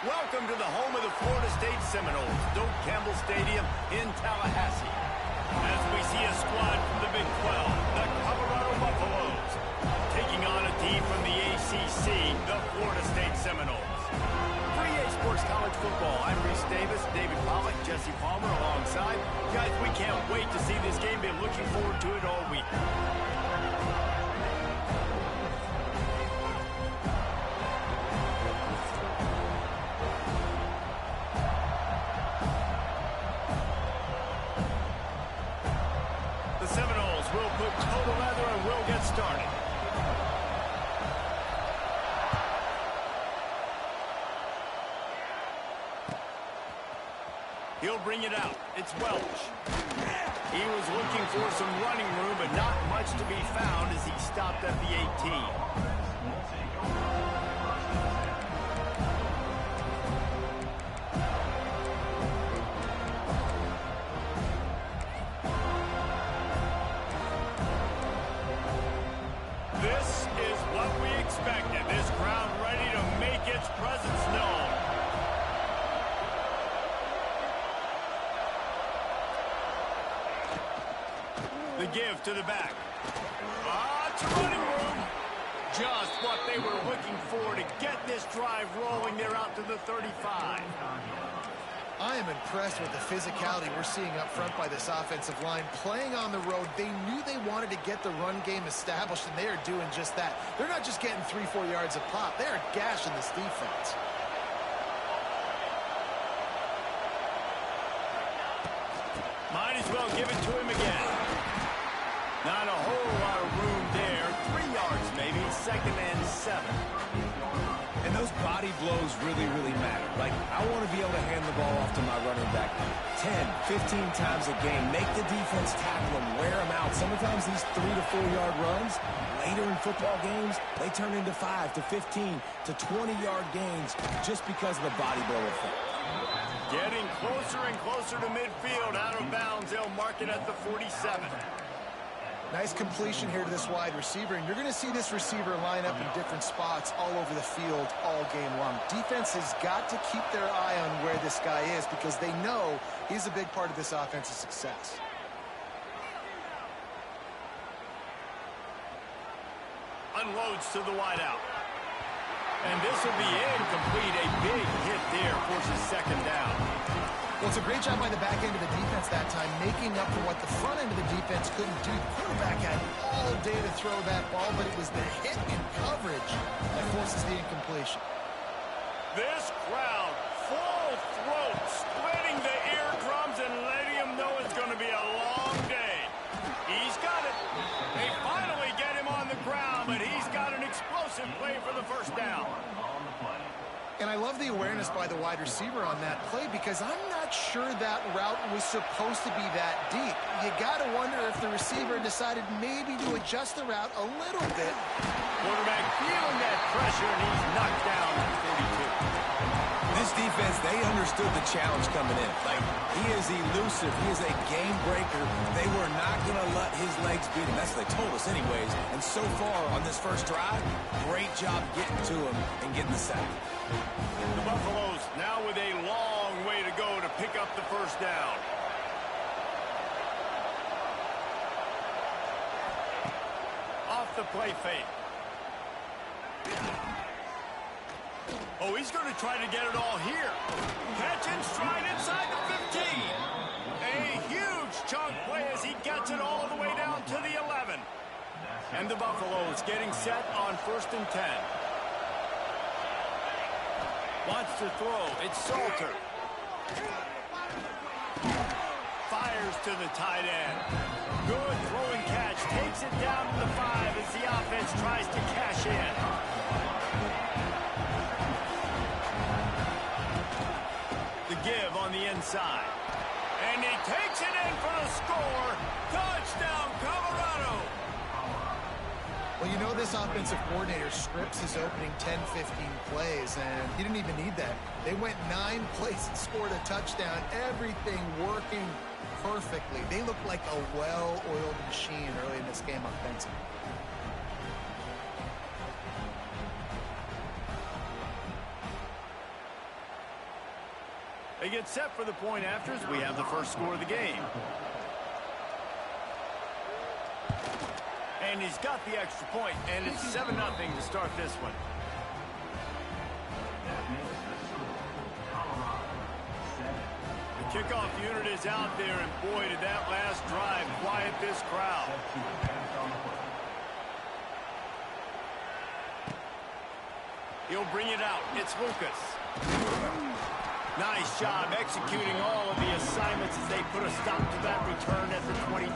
Welcome to the home of the Florida State Seminoles, Doak Campbell Stadium in Tallahassee. As we see a squad from the Big 12, the Colorado Buffaloes, taking on a team from the ACC, the Florida State Seminoles. 3A Sports College Football, I'm Reese Davis, David Pollack, Jesse Palmer alongside. Guys, we can't wait to see this game. Been looking forward to it all week. Will put total leather and we'll get started. He'll bring it out. It's Welch. He was looking for some running room, but not much to be found as he stopped at the 18. This is what we expected. This crowd ready to make its presence known. The give to the back. It's a running room. Just what they were looking for to get this drive rolling. They're out to the 35. I am impressed with the physicality we're seeing up front by this offensive line. Playing on the road, they knew they wanted to get the run game established, and they are doing just that. They're not just getting 3-4 yards a pop. They are gashing this defense. Might as well give it to him again. Not a whole lot of room there. 3 yards maybe, 2nd and 7. And those body blows really, really matter. Like, I want to be able to hand the ball off to my running back 10, 15 times a game. Make the defense tackle them, wear them out. Sometimes these 3 to 4 yard runs, later in football games, they turn into 5 to 15 to 20 yard gains just because of the body blow effect. Getting closer and closer to midfield. Out of bounds, they'll mark it at the 47. Nice completion here to this wide receiver, and you're going to see this receiver line up in different spots all over the field all game long. Defense has got to keep their eye on where this guy is because they know he's a big part of this offensive success. Unloads to the wideout. And this will be incomplete. A big hit there, forces 2nd down. Well, it's a great job by the back end of the defense that time, making up for what the front end of the defense couldn't do. The quarterback had all day to throw that ball, but it was the hit and coverage that forces the incompletion. This crowd, full throat, splitting the eardrums and letting him know it's going to be a long day. He's got it. They finally get him on the ground, but he's got an explosive play for the 1st down. And I love the awareness by the wide receiver on that play because I'm not sure that route was supposed to be that deep. You got to wonder if the receiver decided maybe to adjust the route a little bit. Quarterback feeling that pressure, and he's knocked down at 42. This defense, they understood the challenge coming in. Like, he is elusive. He is a game breaker. They were not going to let his legs beat him. That's what they told us anyways. And so far on this first drive, great job getting to him and getting the sack. The Buffaloes now with a long way to go to pick up the 1st down. Off the play fake. Oh, he's going to try to get it all here. Catch and stride inside the 15. A huge chunk play as he gets it all the way down to the 11. And the Buffaloes getting set on 1st and 10. Wants to throw. It's Salter. Fires to the tight end. Good throwing catch. Takes it down to the 5 as the offense tries to cash in. The give on the inside. And he takes it in for the score. Touchdown, Colorado. Well, you know this offensive coordinator scripts his opening 10, 15 plays, and he didn't even need that. They went 9 plays and scored a touchdown. Everything working perfectly. They looked like a well-oiled machine early in this game offensively. They get set for the point afters. We have the first score of the game. And he's got the extra point, and it's 7-0 to start this one. The kickoff unit is out there, and boy, did that last drive quiet this crowd. He'll bring it out. It's Lucas. Nice job executing all of the assignments as they put a stop to that return at the 22.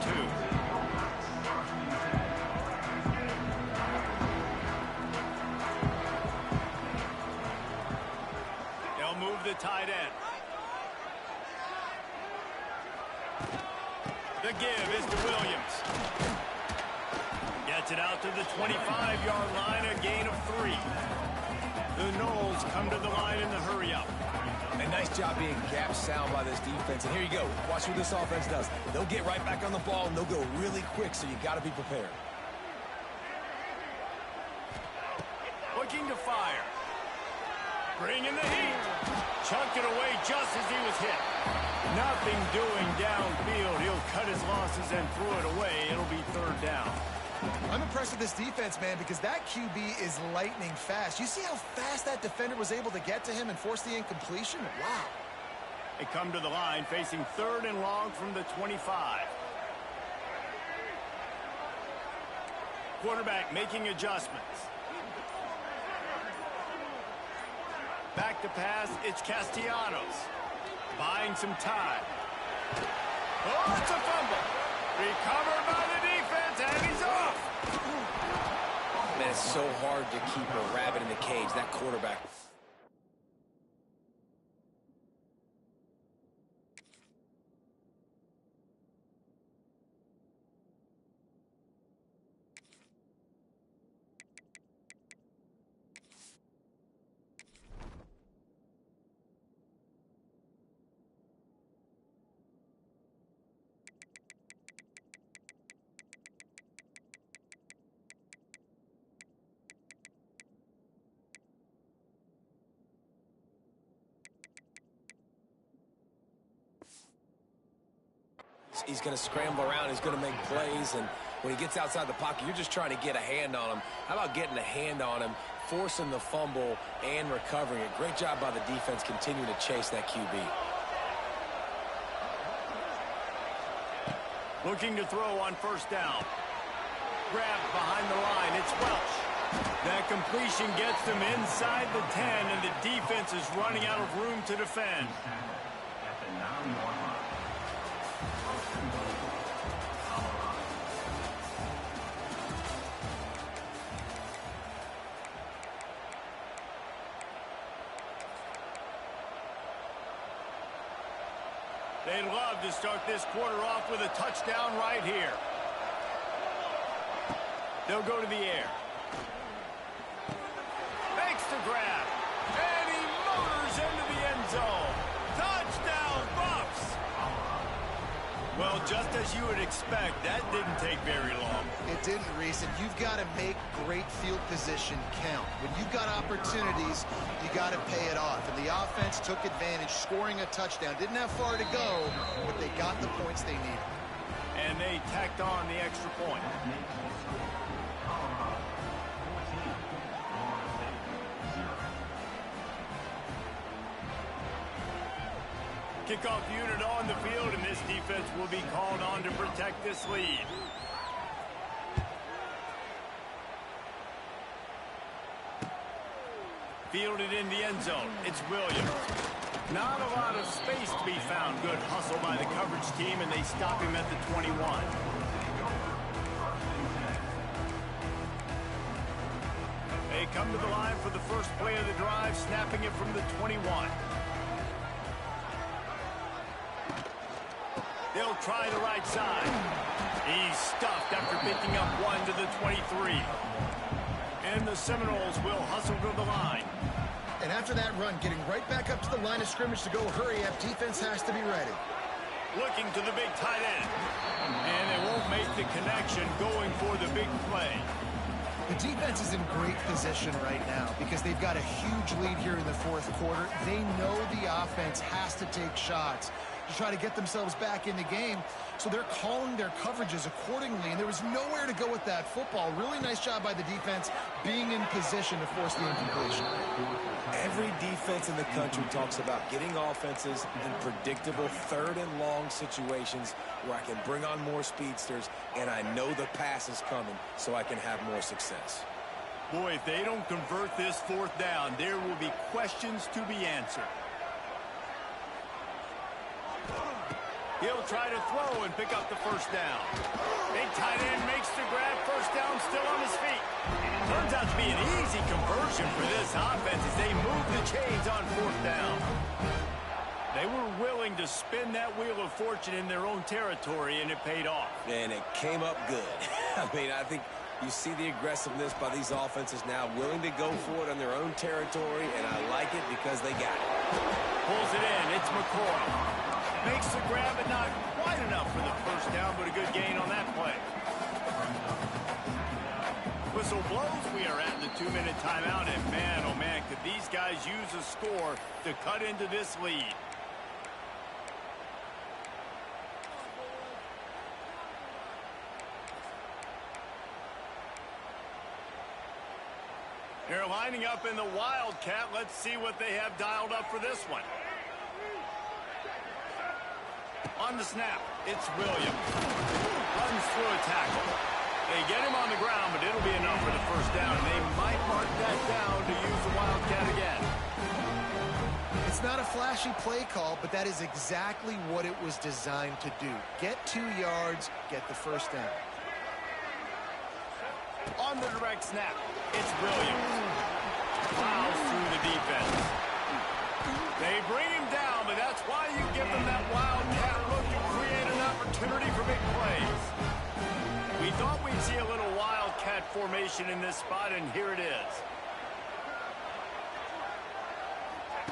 They'll move the tight end. The give is to Williams. Gets it out to the 25-yard line, a gain of 3. The Knowles come to the line in the hurry-up. A nice job being gap sound by this defense. And here you go. Watch what this offense does. They'll get right back on the ball, and they'll go really quick, so you got to be prepared. Looking to fire. Bringing the heat. Chucked it away just as he was hit. Nothing doing downfield. He'll cut his losses and throw it away. It'll be 3rd down. I'm impressed with this defense, man, because that QB is lightning fast. You see how fast that defender was able to get to him and force the incompletion? Wow. They come to the line facing 3rd and long from the 25. Quarterback making adjustments. Back to pass, it's Castellanos. Buying some time. Oh, it's a fumble. Recovered by the defense, and he's off. Man, it's so hard to keep a rabbit in the cage. That quarterback. He's going to scramble around. He's going to make plays. And when he gets outside the pocket, you're just trying to get a hand on him. How about getting a hand on him, forcing the fumble, and recovering it? Great job by the defense continuing to chase that QB. Looking to throw on 1st down. Grabbed behind the line. It's Welch. That completion gets them inside the 10, and the defense is running out of room to defend. They'd love to start this quarter off with a touchdown right here. They'll go to the air. Makes the grab. And he motors into the end zone. Touchdown, Buffs! Well, just as you would expect, that didn't take very long. It didn't, Reese, and you've got to make great field position count. When you've got opportunities, you got to pay it off. And the offense took advantage, scoring a touchdown. Didn't have far to go, but they got the points they needed. And they tacked on the extra point. Kickoff unit on the field, and this defense will be called on to protect this lead. Fielded in the end zone. It's Williams. Not a lot of space to be found. Good hustle by the coverage team, and they stop him at the 21. They come to the line for the first play of the drive, snapping it from the 21. They'll try the right side. He's stuffed after picking up one to the 23. And the Seminoles will hustle to the line. And after that run, getting right back up to the line of scrimmage to go hurry up, defense has to be ready. Looking to the big tight end. And they won't make the connection going for the big play. The defense is in great position right now because they've got a huge lead here in the fourth quarter. They know the offense has to take shots to try to get themselves back in the game, so they're calling their coverages accordingly, and there was nowhere to go with that football. Really nice job by the defense being in position to force the incompletion. Every defense in the country talks about getting offenses in predictable third and long situations where I can bring on more speedsters and I know the pass is coming so I can have more success. Boy, if they don't convert this fourth down, there will be questions to be answered. He'll try to throw and pick up the first down. Big tight end makes the grab. First down, still on his feet. Turns out to be an easy conversion for this offense as they move the chains on fourth down. They were willing to spin that wheel of fortune in their own territory, and it paid off. And it came up good. I mean, I think you see the aggressiveness by these offenses now, willing to go for it on their own territory, and I like it because they got it. Pulls it in. It's McCoy. Makes the grab, but not quite enough for the first down, but a good gain on that play. Whistle blows. We are at the 2-minute timeout, and man, oh man, could these guys use a score to cut into this lead. They're lining up in the Wildcat. Let's see what they have dialed up for this one. On the snap, it's Williams. Runs through a tackle. They get him on the ground, but it'll be enough for the first down. And they might mark that down to use the Wildcat again. It's not a flashy play call, but that is exactly what it was designed to do. Get 2 yards, get the first down. On the direct snap, it's Williams. Plows through the defense. They bring him down, but that's why you give them that Wildcat look to create an opportunity for big plays. We thought we'd see a little Wildcat formation in this spot, and here it is.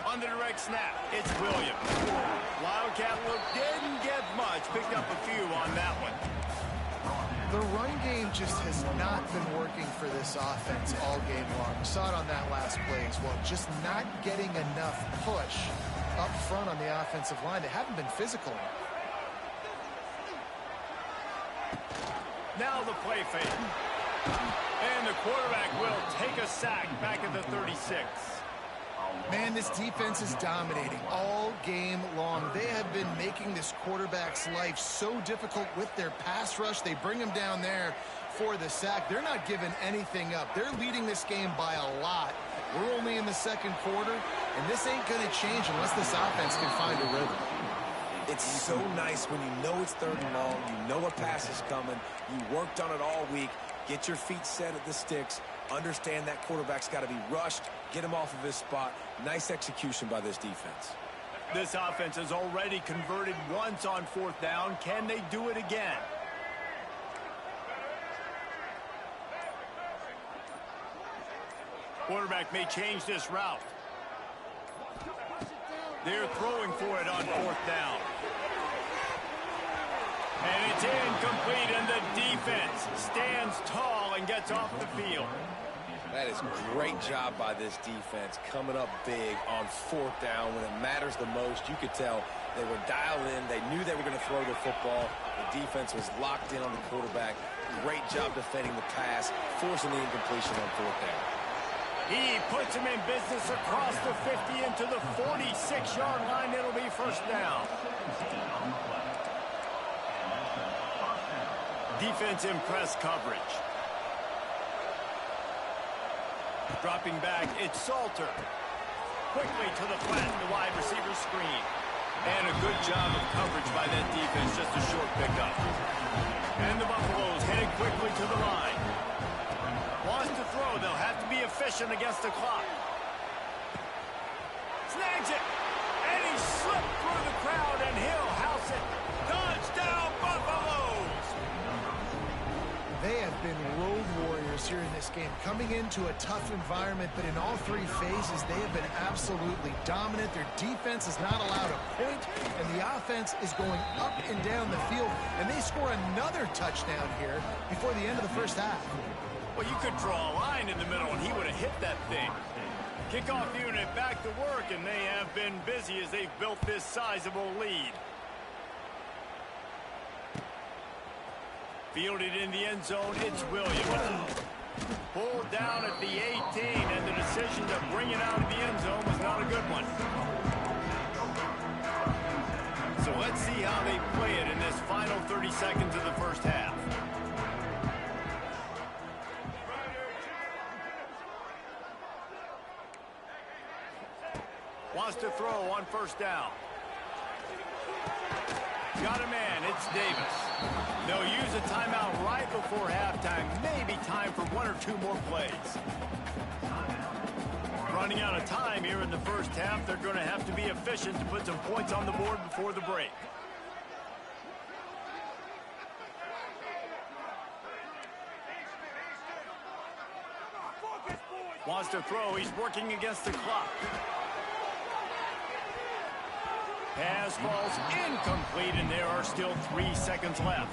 On the direct snap, it's Williams. Wildcat look didn't get much, picked up a few on that one. The run game just has not been working for this offense all game long. We saw it on that last play as well. Just not getting enough push up front on the offensive line. They haven't been physical. Now the play fake. And the quarterback will take a sack back at the 36. Man, this defense is dominating all game long. They have been making this quarterback's life so difficult with their pass rush. They bring him down there for the sack. They're not giving anything up. They're leading this game by a lot. We're only in the second quarter, and this ain't going to change unless this offense can find a rhythm. It's so nice when you know it's third and long, you know a pass is coming, you worked on it all week, get your feet set at the sticks, understand that quarterback's got to be rushed, get him off of his spot. Nice execution by this defense. This offense has already converted once on fourth down. Can they do it again? Quarterback may change this route. They're throwing for it on fourth down. And it's incomplete, and the defense stands tall and gets off the field. That is a great job by this defense, coming up big on fourth down when it matters the most. You could tell they were dialed in. They knew they were going to throw the football. The defense was locked in on the quarterback. Great job defending the pass, forcing the incompletion on fourth down. He puts him in business across the 50 into the 46-yard line. It'll be first down. Defense in press coverage. Dropping back, it's Salter. Quickly to the flat, the wide receiver screen. And a good job of coverage by that defense, just a short pickup. And the Buffaloes headed quickly to the line. Wants to throw, they'll have to be efficient against the clock. Snags it, and he slipped through the crowd, and he'll house it. Touchdown, Buffaloes! They have been road warriors here in this game, coming into a tough environment, but in all three phases, they have been absolutely dominant. Their defense is not allowed a point, and the offense is going up and down the field, and they score another touchdown here before the end of the first half. Well, you could draw a line in the middle, and he would have hit that thing. Kickoff unit back to work, and they have been busy as they've built this sizable lead. Fielded in the end zone, it's Williams. Pulled down at the 18, and the decision to bring it out of the end zone was not a good one. So let's see how they play it in this final 30 seconds of the first half. Wants to throw on first down. Got a man, it's Davis. They'll use a timeout right before halftime. Maybe time for one or two more plays. Running out of time here in the first half. They're going to have to be efficient to put some points on the board before the break. Wants to throw. He's working against the clock. Pass falls incomplete, and there are still 3 seconds left.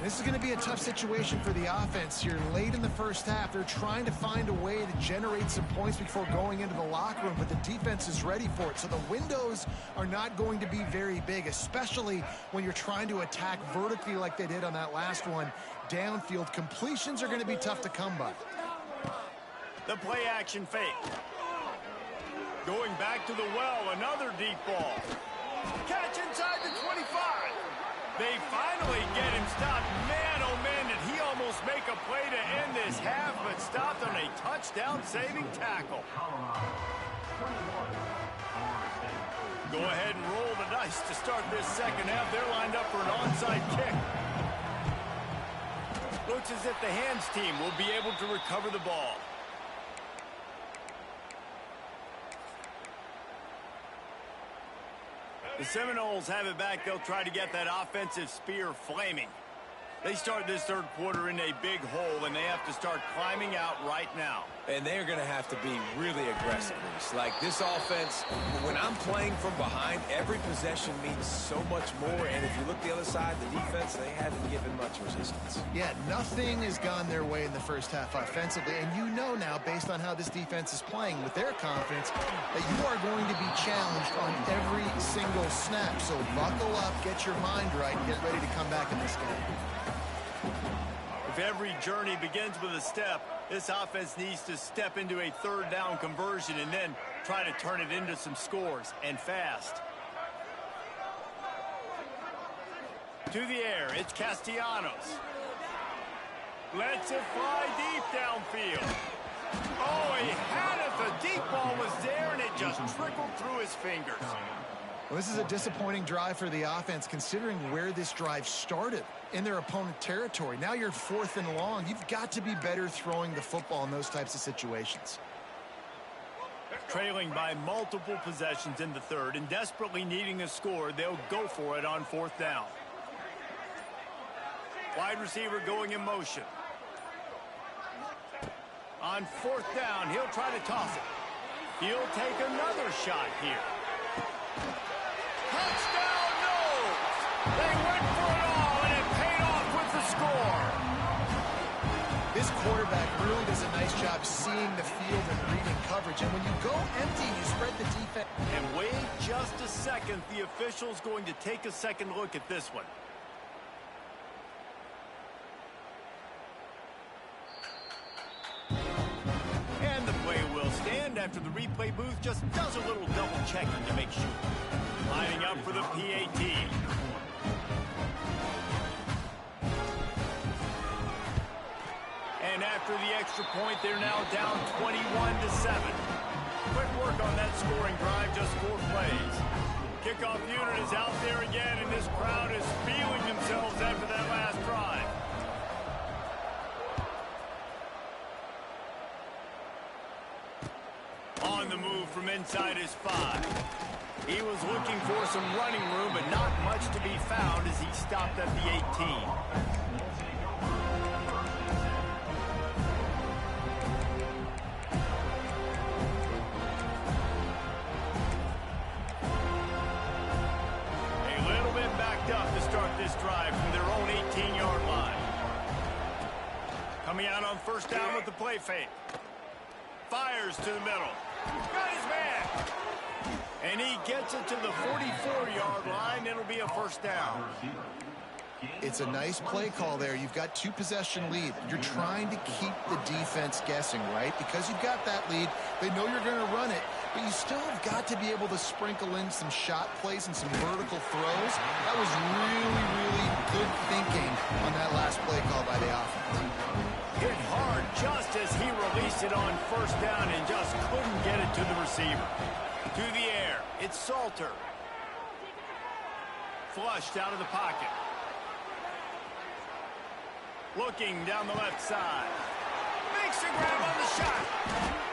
This is going to be a tough situation for the offense here. Late in the first half, they're trying to find a way to generate some points before going into the locker room, but the defense is ready for it. So the windows are not going to be very big, especially when you're trying to attack vertically like they did on that last one. Downfield completions are going to be tough to come by. The play action fake. Going back to the well, another deep ball. Catch inside the 25. They finally get him stopped. Man, oh man, did he almost make a play to end this half, but stopped on a touchdown-saving tackle. Go ahead and roll the dice to start this second half. They're lined up for an onside kick. Looks as if the hands team will be able to recover the ball. The Seminoles have it back. They'll try to get that offensive spear flaming. They start this third quarter in a big hole, and they have to start climbing out right now. And they're going to have to be really aggressive. Like this offense, when I'm playing from behind, every possession means so much more. And if you look the other side, the defense, they haven't given much resistance. Yeah, nothing has gone their way in the first half offensively. And you know now, based on how this defense is playing with their confidence, that you are going to be challenged on every single snap. So buckle up, get your mind right, and get ready to come back in this game. If every journey begins with a step, this offense needs to step into a third down conversion and then try to turn it into some scores, and fast. To the air, it's Castellanos. Lets it fly deep downfield. Oh, he had it. The deep ball was there, and it just trickled through his fingers. Well, this is a disappointing drive for the offense, considering where this drive started in their opponent territory. Now you're 4th and long. You've got to be better throwing the football in those types of situations. Trailing by multiple possessions in the third and desperately needing a score, they'll go for it on 4th down. Wide receiver going in motion. On 4th down, he'll try to toss it. He'll take another shot here. Touchdown, no! They went for it all, and it paid off with the score. This quarterback really does a nice job seeing the field and reading coverage. And when you go empty, you spread the defense. And wait just a second. The official's going to take a second look at this one. And the play will stand after the replay booth just does a little double checking to make sure. Lining up for the PAT. And after the extra point, they're now down 21-7. Quick work on that scoring drive, just 4 plays. Kickoff unit is out there again, and this crowd is feeling themselves after that last drive. On the move from inside his 5. He was looking for some running room, but not much to be found as he stopped at the 18. A little bit backed up to start this drive from their own 18-yard line. Coming out on first down with the play fake. Fires to the middle. Got his man. And he gets it to the 44-yard line. It'll be a first down. It's a nice play call there. You've got 2-possession lead. You're trying to keep the defense guessing, right? Because you've got that lead. They know you're going to run it, but you still have got to be able to sprinkle in some shot plays and some vertical throws. That was really, really good thinking on that last play call by the offense. Hit hard just as he released it on first down and just couldn't get it to the receiver. To the air, it's Salter. Flushed out of the pocket. Looking down the left side. Makes a grab on the shot.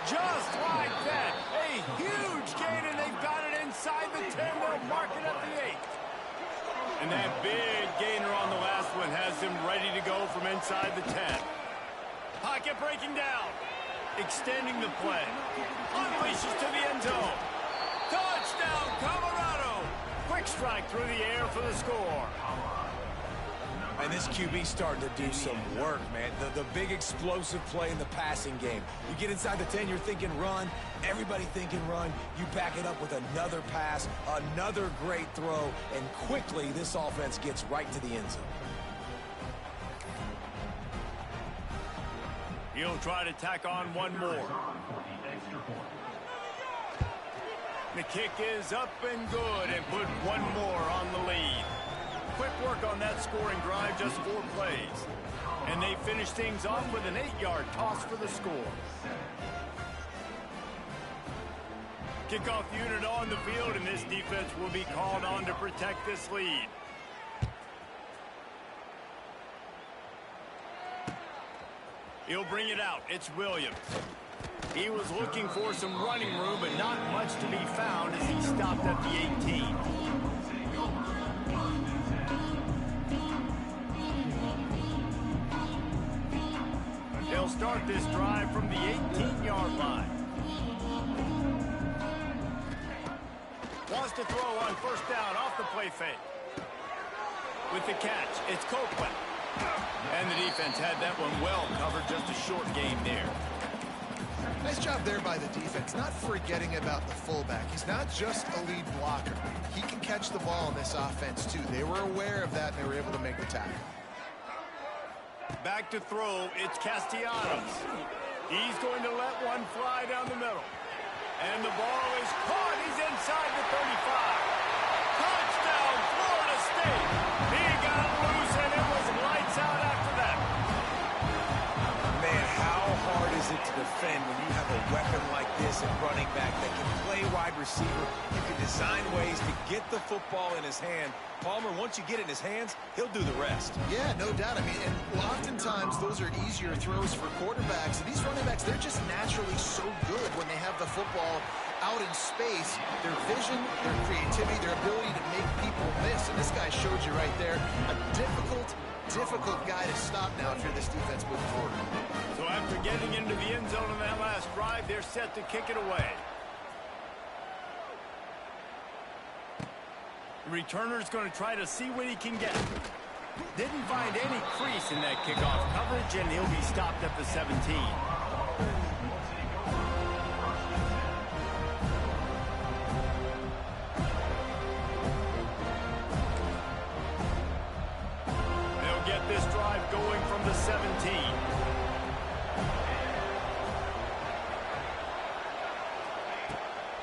Just like that. A huge gain, and they've got it inside the 10. They'll mark it at the 8. And that big gainer on the last one has him ready to go from inside the 10. Pocket breaking down. Extending the play. Unleashes to the end zone. Touchdown, Colorado. Quick strike through the air for the score. And this QB's starting to do some work, man. The big explosive play in the passing game. You get inside the 10, you're thinking run. Everybody thinking run. You back it up with another pass, another great throw, and quickly this offense gets right to the end zone. He'll try to tack on one more. The kick is up and good and put one more on the lead. Quick work on that scoring drive, just 4 plays. And they finish things off with an 8-yard toss for the score. Kickoff unit on the field, and this defense will be called on to protect this lead. He'll bring it out. It's Williams. He was looking for some running room, but not much to be found as he stopped at the 18. They'll start this drive from the 18-yard line. Wants to throw on first down off the play fake. With the catch, it's Copeland. And the defense had that one well covered, just a short game there. Nice job there by the defense, not forgetting about the fullback. He's not just a lead blocker. He can catch the ball in this offense, too. They were aware of that, and they were able to make the tackle. Back to throw, it's Castellanos. He's going to let one fly down the middle. And the ball is caught. He's inside the 35. Touchdown, Florida State. He got loose, and it was lights out after that. Man, how hard is it to defend when you have a weapon like this at running back that can play wide receiver? You can design ways to get the football in his hand. Palmer, once you get it in his hands, he'll do the rest. Yeah, no doubt. I mean, and oftentimes those are easier throws for quarterbacks. And these running backs, they're just naturally so good when they have the football out in space. Their vision, their creativity, their ability to make people miss. And this guy showed you right there. A difficult guy to stop now if you're this defense moving forward. So after getting into the end zone on that last drive, they're set to kick it away. The returner's going to try to see what he can get. Didn't find any crease in that kickoff coverage, and he'll be stopped at the 17. They'll get this drive going from the 17.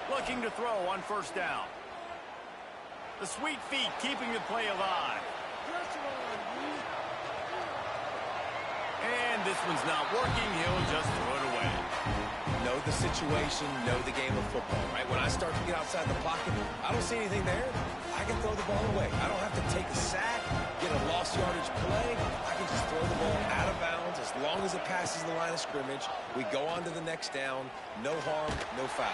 Looking to throw on first down. The sweet feet keeping the play alive. And this one's not working. He'll just throw it away. Know the situation, know the game of football, right? When I start to get outside the pocket, I don't see anything there. I can throw the ball away. I don't have to take a sack, get a lost yardage play. I can just throw the ball out of bounds as long as it passes the line of scrimmage. We go on to the next down. No harm, no foul.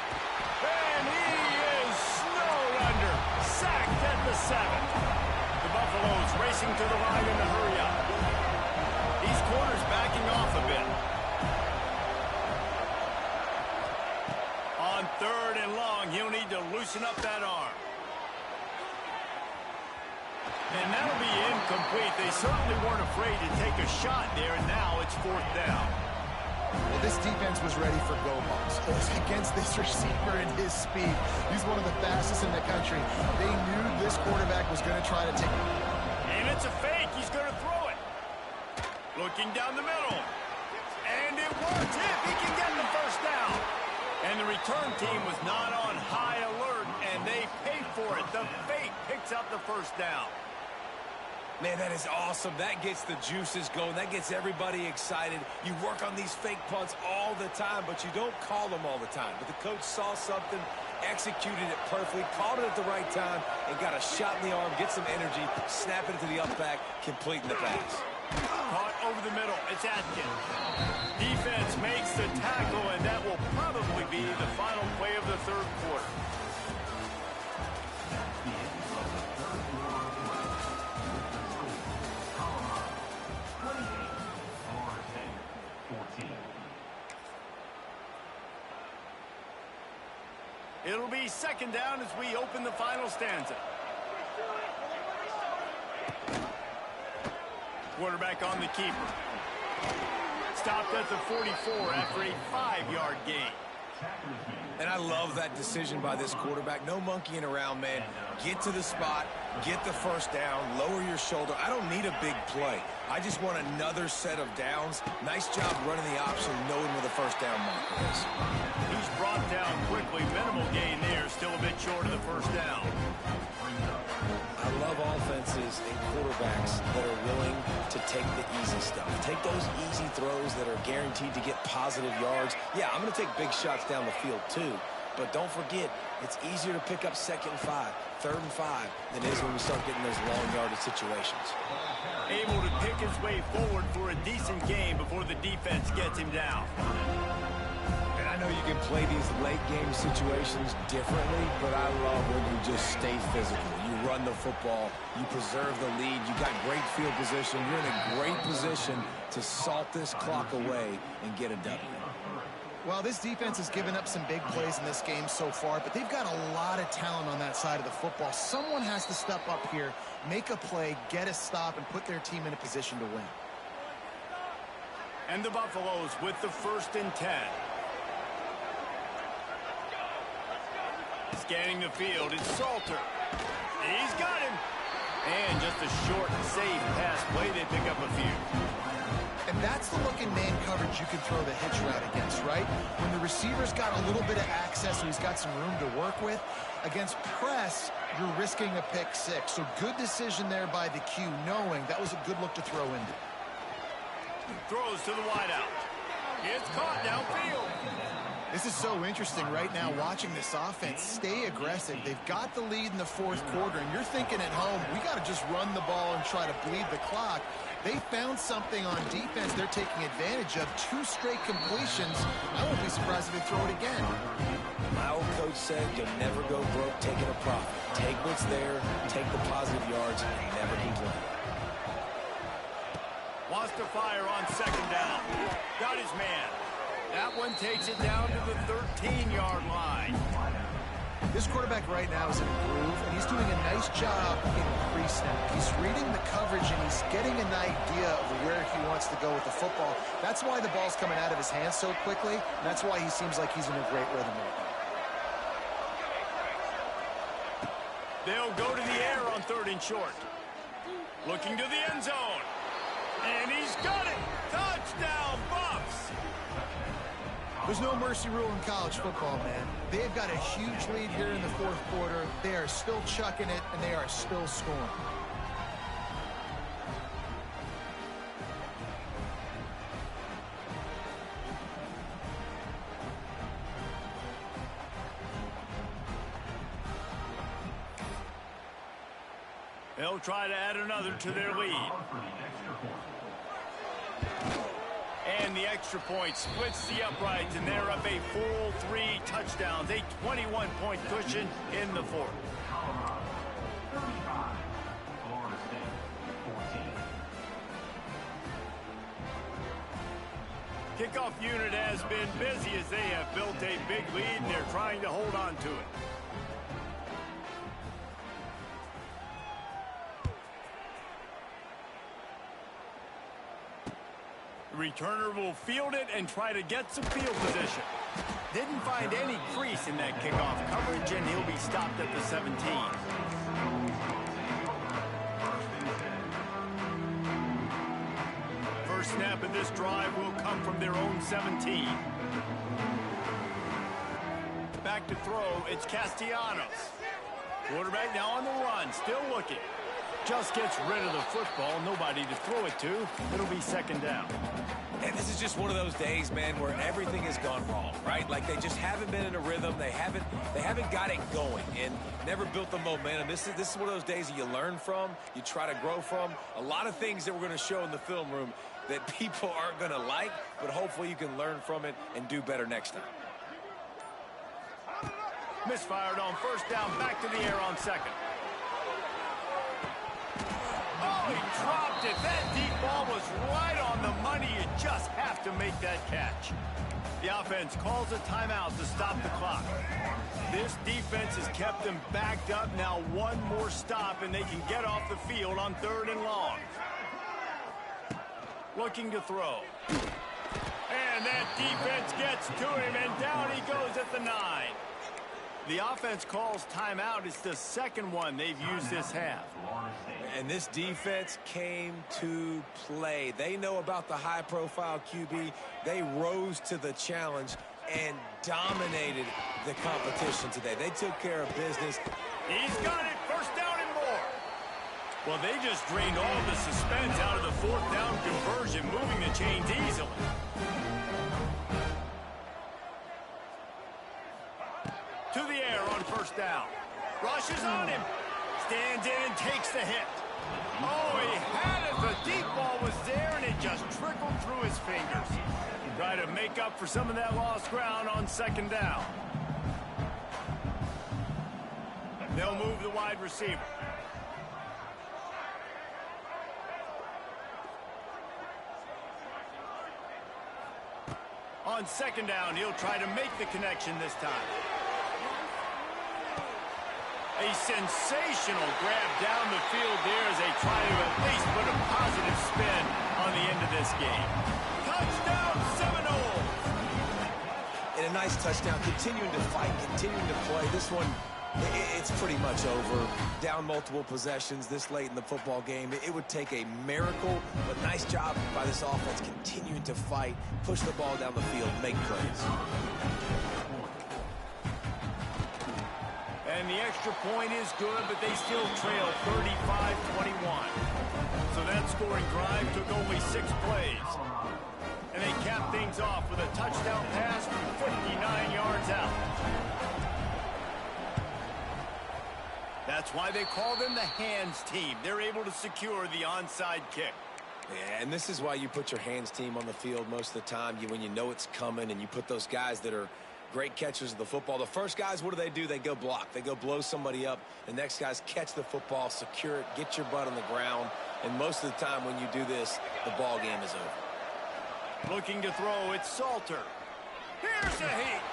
And he is snowed under. Sacked at the 7. The Buffaloes racing to the line in the hurry up. These corners backing off a bit. On 3rd and long, he'll need to loosen up that arm. And that'll be incomplete. They certainly weren't afraid to take a shot there, and now it's 4th down. Well, this defense was ready for go balls. Against this receiver and his speed. He's one of the fastest in the country. They knew this quarterback was going to try to take it. And it's a fake. He's going to throw it. Looking down the middle. And it works. If he can get the first down. And the return team was not on high alert, and they paid for it. The fake picks up the first down. Man, that is awesome. That gets the juices going. That gets everybody excited. You work on these fake punts all the time, but you don't call them all the time. But the coach saw something, executed it perfectly, called it at the right time, and got a shot in the arm, get some energy, snap it into the up back, completing the pass. Caught over the middle. It's Atkins. Defense makes the tackle, and that will probably be the final play of the third quarter. It'll be second down as we open the final stanza. Quarterback on the keeper. Stopped at the 44 after a 5-yard gain. And I love that decision by this quarterback. No monkeying around, man. Get to the spot, get the first down, lower your shoulder. I don't need a big play. I just want another set of downs. Nice job running the option, knowing where the first down marker is. He's brought down quickly. Minimal gain there. Still a bit short of the first down. I love offenses and quarterbacks that are willing to take the easy stuff. Take those easy throws that are guaranteed to get positive yards. Yeah, I'm going to take big shots down the field too. But don't forget, it's easier to pick up 2nd and 5, 3rd and 5 than it is when we start getting those long yardage situations. Able to pick his way forward for a decent game before the defense gets him down. And I know you can play these late game situations differently, but I love when you just stay physical. You run the football, you preserve the lead, you got great field position, you're in a great position to salt this clock away and get a W. Well, this defense has given up some big plays in this game so far, but they've got a lot of talent on that side of the football. Someone has to step up here, make a play, get a stop, and put their team in a position to win. And the Buffaloes with the 1st and 10. Scanning the field, it's Salter. He's got him. And just a short, safe pass play. They pick up a few. And that's the look in man coverage you can throw the hitch route against, right? When the receiver's got a little bit of access and he's got some room to work with. Against press, you're risking a pick 6. So good decision there by the Q, knowing that was a good look to throw into. Throws to the wideout. It's caught downfield. This is so interesting right now watching this offense stay aggressive. They've got the lead in the 4th quarter, and you're thinking at home, we got to just run the ball and try to bleed the clock. They found something on defense they're taking advantage of. 2 straight completions. I won't be surprised if they throw it again. My old coach said you'll never go broke taking a profit. Take what's there, take the positive yards, and never complain. Wants to fire on 2nd down. Got his man. That one takes it down to the 13-yard line. This quarterback right now is in a groove, and he's doing a nice job in pre-snap. He's reading the coverage, and he's getting an idea of where he wants to go with the football. That's why the ball's coming out of his hands so quickly, and that's why he seems like he's in a great rhythm right now. They'll go to the air on 3rd and short. Looking to the end zone. And he's got it. Touchdown, Buffs. There's no mercy rule in college football, man. They've got a huge lead here in the 4th quarter. They are still chucking it, and they are still scoring. They'll try to add another to their lead. And the extra point splits the uprights, and they're up a full 3 touchdowns, a 21-point cushion in the 4th. Kickoff unit has been busy as they have built a big lead, and they're trying to hold on to it. The returner will field it and try to get some field position. Didn't find any crease in that kickoff coverage, and he'll be stopped at the 17. First snap of this drive will come from their own 17. Back to throw, it's Castellanos. Quarterback now on the run, still looking. Just gets rid of the football, nobody to throw it to. It'll be second down. And this is just one of those days, man, where everything has gone wrong, right? Like they just haven't been in a rhythm. They haven't got it going and never built the momentum. This is one of those days that you learn from, you try to grow from. A lot of things that we're going to show in the film room that people aren't going to like, but hopefully you can learn from it and do better next time. Misfired on first down, back to the air on second. Oh, he dropped it. That deep ball was right on the money. You just have to make that catch. The offense calls a timeout to stop the clock. This defense has kept them backed up. Now one more stop, and they can get off the field on 3rd and long. Looking to throw. And that defense gets to him, and down he goes at the 9. The offense calls timeout. It's the second one they've used this half. And this defense came to play. They know about the high-profile QB. They rose to the challenge and dominated the competition today. They took care of business. He's got it. First down and more. Well, they just drained all the suspense out of the 4th down conversion, moving the chains easily. To the air on first down. Rushes on him. Stands in and takes the hit. Oh, he had it. The deep ball was there, and it just trickled through his fingers. Try to make up for some of that lost ground on second down. They'll move the wide receiver. On second down, he'll try to make the connection this time. A sensational grab down the field there as they try to at least put a positive spin on the end of this game. Touchdown, Seminoles! And a nice touchdown, continuing to fight, continuing to play. This one, it's pretty much over. Down multiple possessions this late in the football game. It would take a miracle, but nice job by this offense continuing to fight, push the ball down the field, make plays. And the extra point is good, but they still trail 35-21. So that scoring drive took only 6 plays. And they cap things off with a touchdown pass from 59 yards out. That's why they call them the hands team. They're able to secure the onside kick. Yeah, and this is why you put your hands team on the field most of the time. When you know it's coming, and you put those guys that are great catchers of the football. The first guys, what do? They go block. They go blow somebody up. The next guys catch the football, secure it, get your butt on the ground. And most of the time when you do this, the ball game is over. Looking to throw, it's Salter. Here's a heat.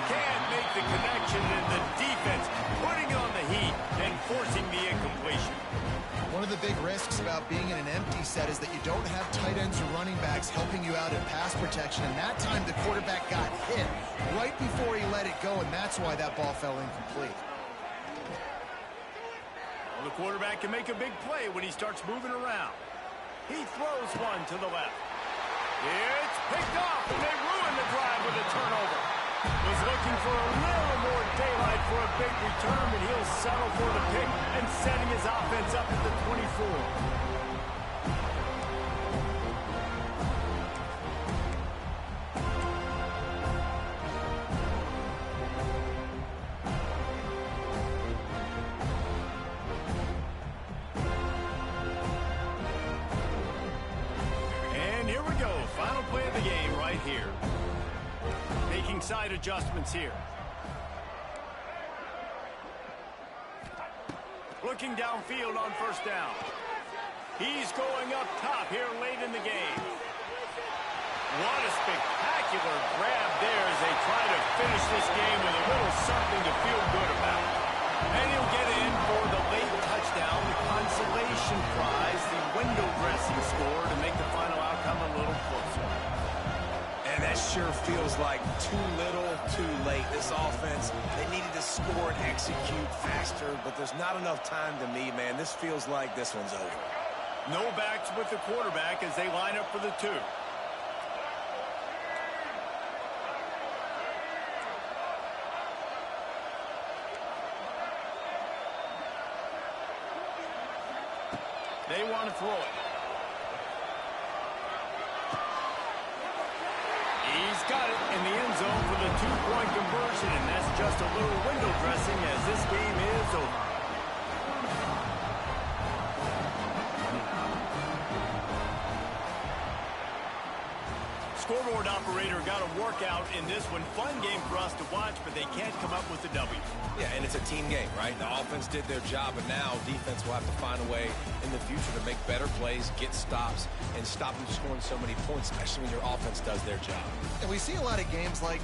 Can't make the connection, and the defense putting on the heat and forcing the incompletion. One of the big risks about being in an empty set is that you don't have tight ends or running backs helping you out in pass protection. And that time the quarterback got hit right before he let it go, and that's why that ball fell incomplete. Well, the quarterback can make a big play when he starts moving around. He throws one to the left. It's picked off, and they ruin the drive with a turnover. Was looking for a little more daylight for a big return, but he'll settle for the pick and setting his offense up at the 24. And here we go. Final play of the game right here. Making side adjustments here. Looking downfield on first down. He's going up top here late in the game. What a spectacular grab there as they try to finish this game with a little something to feel good about. And he'll get in for the late touchdown, the consolation prize, the window dressing score to make the final outcome a little closer. And that sure feels like too little, too late. This offense, they needed to score and execute faster, but there's not enough time to me, man. This feels like this one's over. No backs with the quarterback as they line up for the 2. They want to throw it. He's got it in the end zone for the 2-point conversion, and that's just a little window dressing as this game is over. Scoreboard operator got a workout in this one. Fun game for us to watch, but they can't come up with the W. Yeah, and it's a team game, right? The offense did their job, and now defense will have to find a way in the future to make better plays, get stops, and stop them scoring so many points, especially when your offense does their job. And we see a lot of games like